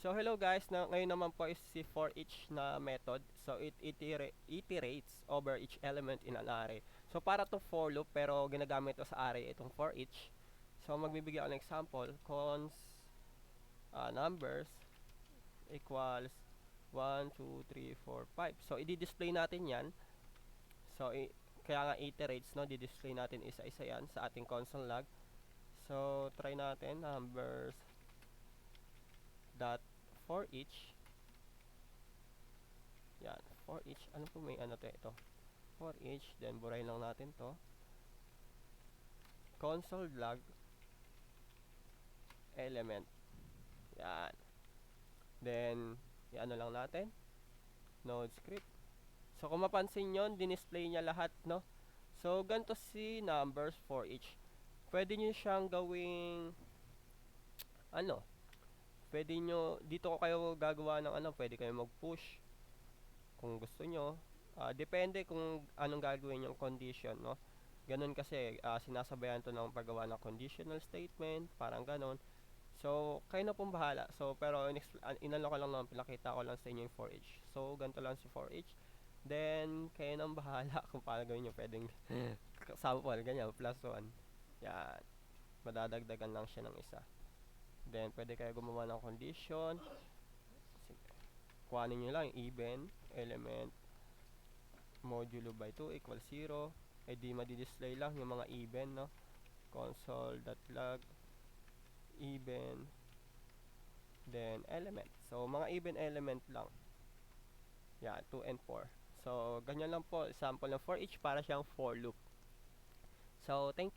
So hello guys, ngayon naman po is si for each na method. So it iterates over each element in an array. So para to for loop pero ginagamit to sa array itong for each. So magbibigay ako ng example, cons numbers equals 1, 2, 3, 4, 5. So i-display natin 'yan. So kaya nga iterates, no, di-display natin isa-isa 'yan sa ating console log. So try natin numbers dot for each. Yan, for each. Ano po may ano to ito? For each, then burahin lang natin to. Console log element. Yan. Then, i-ano lang natin. Node script. So, kung mapansin nyo, dinisplay niya lahat, no? So, ganito si numbers for each. Pwede nyo siyang gawing, ano, pwede nyo, dito ko kayo gagawa ng ano, pwede kayo mag-push kung gusto nyo. Depende kung anong gagawin yung condition, no? Ganun kasi, sinasabayan to ng paggawa ng conditional statement, parang ganun. So, kayo na pong bahala. So, pero inano ko lang naman, pinakita ko lang sa inyo yung for each. So, ganito lang si for each. Then, kayo nang bahala kung paano gawin nyo. Pwedeng sample, ganyan, plus 1. Yan. Madadagdagan lang siya ng isa. Then, pwede kayo gumawa ng condition. Kuhanin nyo lang even element modulo by 2 equals 0. Eh di madi-display lang yung mga even, no? Console.log even then element. So mga even element lang. Yan, 2 and 4. So ganyan lang po, sample ng for each para siyang for loop. So thank